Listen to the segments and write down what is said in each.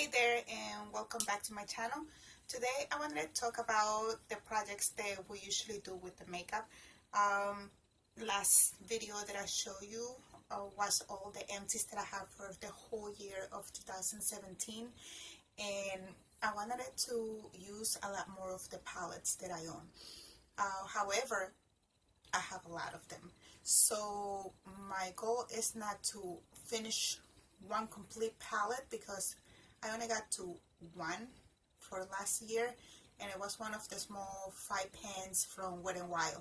Hey there, and welcome back to my channel. Today I wanted to talk about the projects that we usually do with the makeup. Last video that I showed you was all the empties that I have for the whole year of 2017, and I wanted to use a lot more of the palettes that I own. However, I have a lot of them, so my goal is not to finish one complete palette because I only got to one for last year, and it was one of the small 5 pans from Wet n Wild,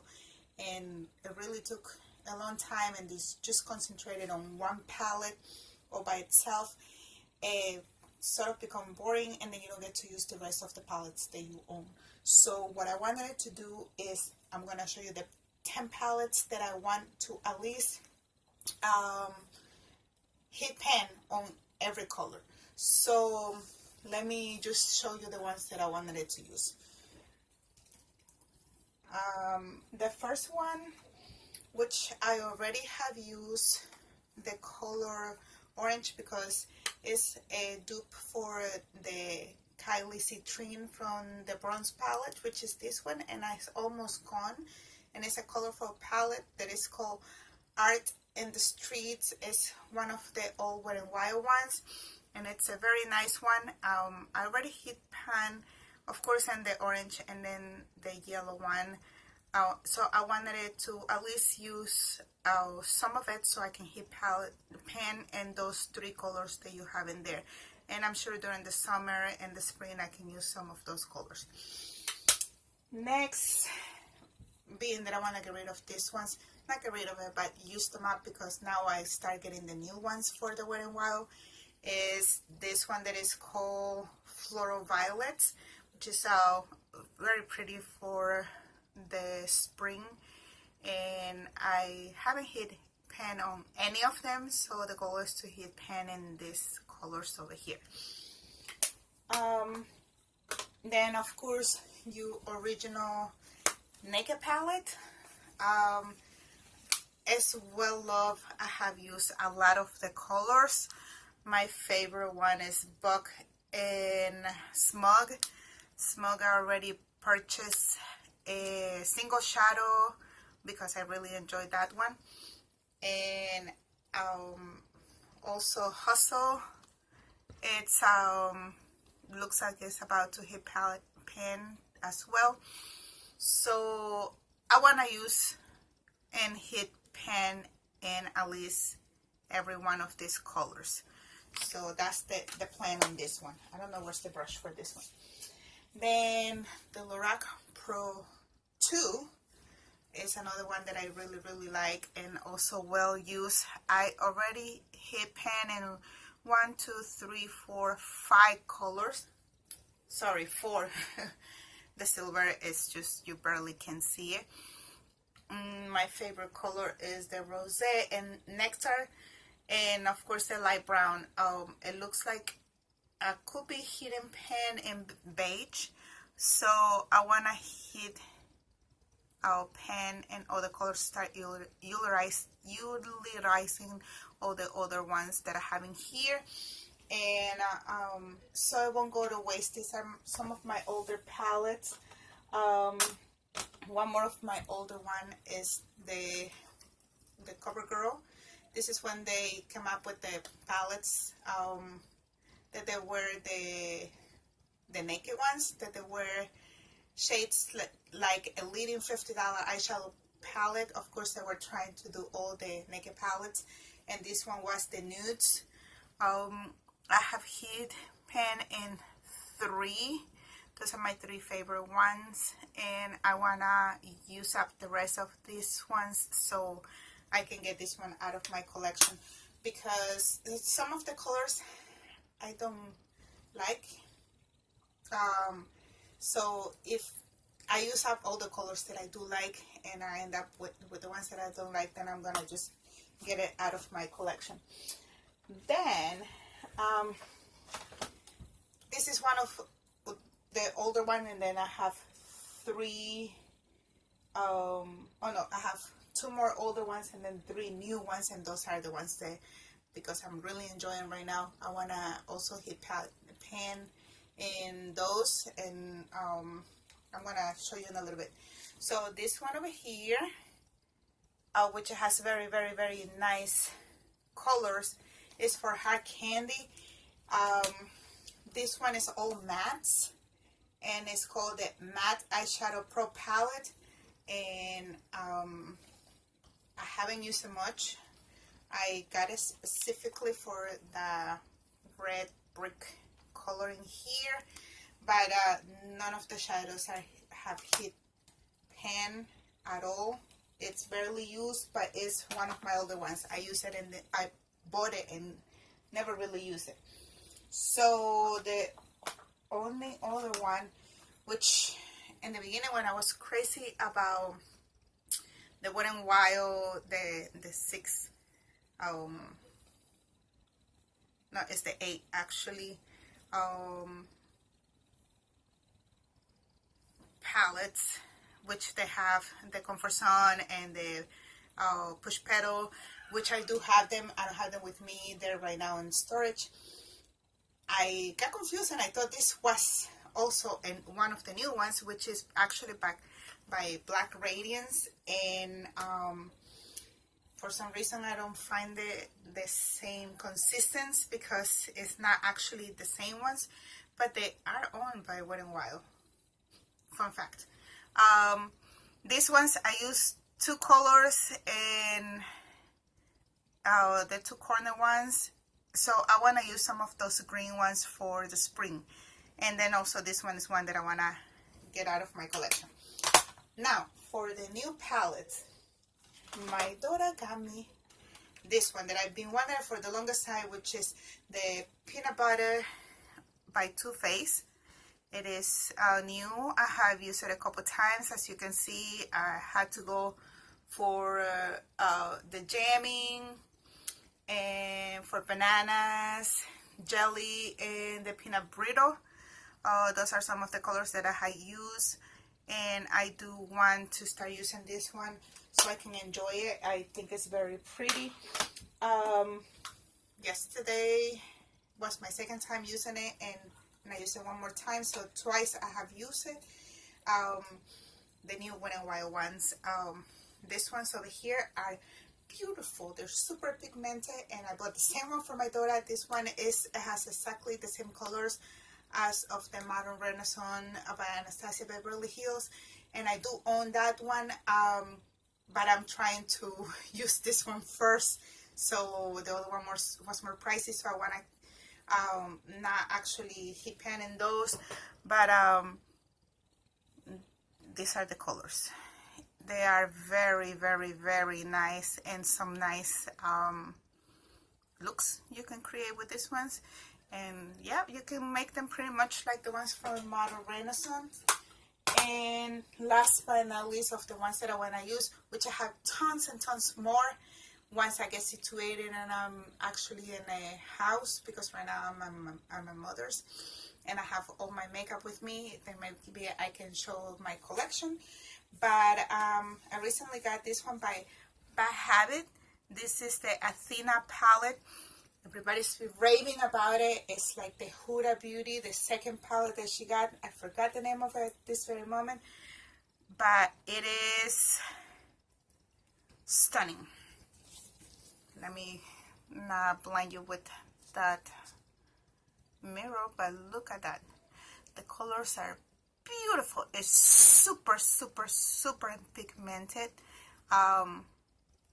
and it really took a long time, and this just concentrated on one palette all by itself. It sort of become boring, and then you don't get to use the rest of the palettes that you own. So what I wanted to do is I'm going to show you the 10 palettes that I want to at least hit pan on every color. So let me just show you the ones that I wanted it to use. The first one, which I already have used the color orange because it's a dupe for the Kylie Cosmetics from the bronze palette, which is this one, and it's almost gone. And it's a colorful palette that is called Art in the Streets. It's one of the old Wet n Wild ones, and it's a very nice one. I already hit pan, of course, on the orange and then the yellow one. So I wanted it to at least use some of it so I can hit pan and those 3 colors that you have in there. And I'm sure during the summer and the spring I can use some of those colors. Next, being that I want to get rid of these ones, not get rid of it, but use them up because now I start getting the new ones for the Wet n Wild, is this one that is called Floral Violets, which is very pretty for the spring, and I haven't hit pan on any of them, so the goal is to hit pan in these colors over here. Then of course your original Naked palette. As well loved. I have used a lot of the colors. My favorite one is Buck and Smug. Smug, I already purchased a single shadow because I really enjoyed that one. And also Hustle. It's looks like it's about to hit palette pan as well. So I want to use and hit pan in at least every one of these colors. So that's the plan on this one. I don't know where's the brush for this one. Then the Lorac Pro 2 is another one that I really like and also well used. I already hit pan in 1, 2, 3, 4, 5 colors. Sorry, 4. The silver is just, you barely can see it. My favorite color is the Rosé and Nectar, and of course the light brown. It looks like I could be hitting pan in beige, so I want to hit pan and all the colors, start utilizing all the other ones that I have in here. And so I won't go to waste. These are some of my older palettes. One more of my older one is the CoverGirl. This is when they came up with the palettes that they were the naked ones, that they were shades like a leading $50 eyeshadow palette. Of course, they were trying to do all the naked palettes, and this one was the nudes. I have hit pan in 3. Those are my 3 favorite ones, and I wanna use up the rest of these ones so I can get this one out of my collection, because some of the colors I don't like. So if I use up all the colors that I do like and I end up with the ones that I don't like, then I'm gonna just get it out of my collection. Then this is one of the older one, and then I have 3 oh no, I have 2 more older ones and then 3 new ones, and those are the ones that, because I'm really enjoying right now, I want to also hit pan in those, and I'm gonna show you in a little bit. So this one over here, which has very, very, very nice colors, is for hard candy. This one is all mattes, and it's called the Matte Eyeshadow Pro Palette, and I haven't used it much. I got it specifically for the red brick coloring here, but none of the shadows have hit pan at all. It's barely used, but it's one of my older ones. I use it, and I bought it and never really used it. So the only other one, which in the beginning when I was crazy about the Wet n Wild, the 6, no, it's the 8 actually, palettes, which they have the Comfort Zone and the Push Petal, which I do have them. I don't have them with me. They're right now in storage. I got confused and I thought this was also in one of the new ones, which is actually back by Black Radiance, and for some reason I don't find the same consistency, because it's not actually the same ones, but they are owned by Wet n Wild. Fun fact. These ones I use 2 colors, and the 2 corner ones, so I want to use some of those green ones for the spring. And then also this one is one that I want to get out of my collection. Now for the new palette, my daughter got me this one that I've been wanting for the longest time, which is the Peanut Butter by Too Faced. It is new. I have used it a couple times. As you can see, I had to go for the jamming, and for bananas, jelly, and the peanut brittle. Those are some of the colors that I use, and I do want to start using this one so I can enjoy it. I think it's very pretty. Yesterday was my second time using it, and I used it one more time, so twice I have used it. The new Wet n Wild ones. These ones over here are beautiful. They're super pigmented, and I bought the same one for my daughter. This one has exactly the same colors as of the Modern Renaissance by Anastasia Beverly Hills, and I do own that one, but I'm trying to use this one first. So the other one was more pricey, so I want to not actually hit pan in those, but these are the colors. They are very, very, very nice, and some nice looks you can create with these ones. And yeah, you can make them pretty much like the ones from Modern Renaissance. And last but not least, of the ones that I want to use, which I have tons and tons more once I get situated and I'm actually in a house, because right now I'm at my mother's and I have all my makeup with me. Then maybe I can show my collection. But I recently got this one by Habit. This is the Athena palette. Everybody's been raving about it. It's like the Huda Beauty, the second palette that she got. I forgot the name of it this very moment, but it is stunning. Let me not blind you with that mirror, but look at that. The colors are beautiful. It's super, super, super pigmented.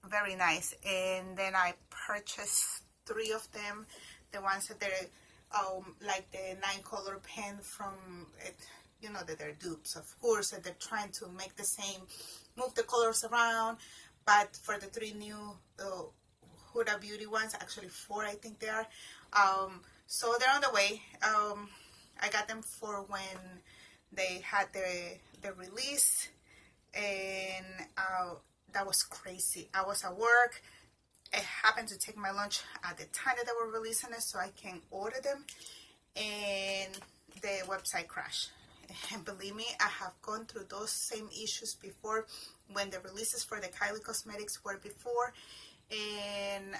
Very nice. And then I purchased 3 of them, the ones that they're like the 9-color pen from it, you know, that they're dupes, of course, that they're trying to make the same, move the colors around. But for the 3 new Huda Beauty ones, actually 4 I think they are, so they're on the way. I got them for when they had their release, and that was crazy. I was at work. I happened to take my lunch at the time that they were releasing it, so I can order them, and the website crashed. And believe me, I have gone through those same issues before when the releases for the Kylie Cosmetics were before, and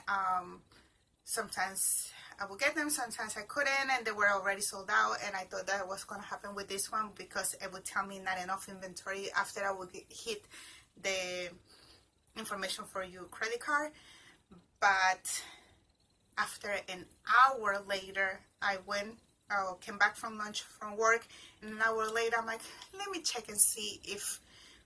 sometimes I would get them, sometimes I couldn't, and they were already sold out. And I thought that was going to happen with this one because it would tell me not enough inventory after I would hit the information for your credit card. But after an hour later, I came back from lunch from work, and an hour later I'm like, let me check and see if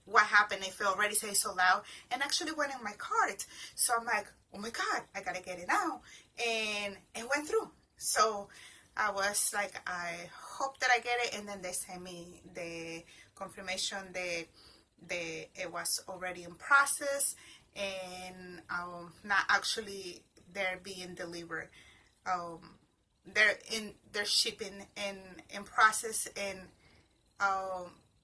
what happened, if it already says sold out, and actually went in my cart. So I'm like, oh my god, I gotta get it now, and it went through. So I was like, I hope that I get it, and then they sent me the confirmation that it was already in process, and not actually they're being delivered. They're shipping and in process, and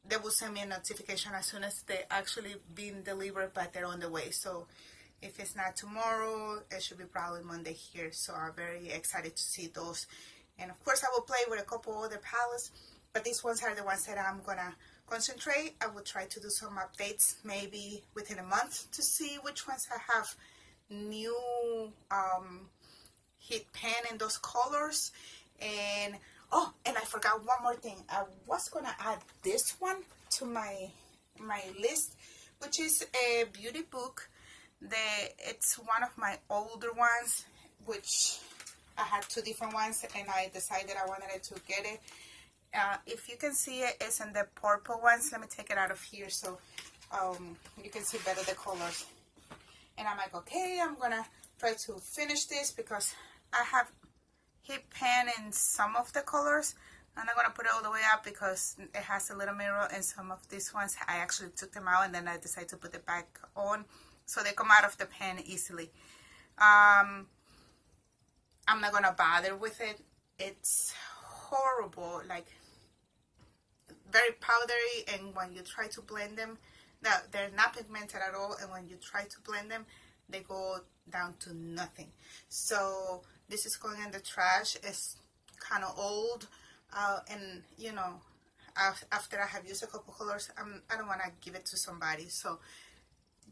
they will send me a notification as soon as they actually being delivered, but they're on the way. So if it's not tomorrow, it should be probably Monday here. So I'm very excited to see those. And of course I will play with a couple other palettes, but these ones are the ones that I'm gonna concentrate. I will try to do some updates maybe within a month to see which ones I have new hit pen in those colors. And oh, and I forgot one more thing. I was gonna add this one to my list, which is a beauty book. It's one of my older ones, which I had two different ones, and I decided I wanted to get it. If you can see it, it's in the purple ones. Let me take it out of here so you can see better the colors. And I'm like, okay, I'm gonna try to finish this because I have hit pen in some of the colors. I'm not gonna put it all the way up because it has a little mirror, and some of these ones I actually took them out and then I decided to put it back on so they come out of the pen easily. I'm not gonna bother with it. It's horrible, like very powdery, and when you try to blend them, they're not pigmented at all, and when you try to blend them, they go down to nothing. So this is going in the trash. It's kind of old, and you know, after I have used a couple colors, I don't want to give it to somebody. So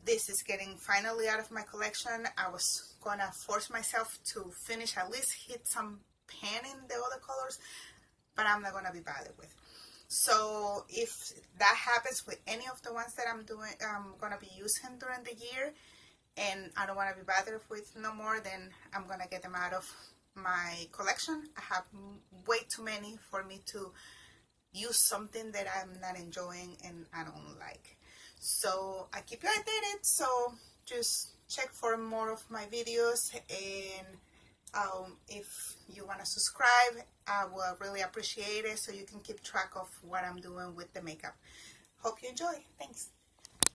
this is getting finally out of my collection. I was gonna force myself to finish, at least hit some pen in the other colors, but I'm not gonna be bothered with. So if that happens with any of the ones that I'm gonna be using during the year, and I don't want to be bothered with no more, then I'm gonna get them out of my collection. I have way too many for me to use something that I'm not enjoying and I don't like. So I keep you updated, so just check for more of my videos, and if you want to subscribe, I will really appreciate it so you can keep track of what I'm doing with the makeup. Hope you enjoy. Thanks.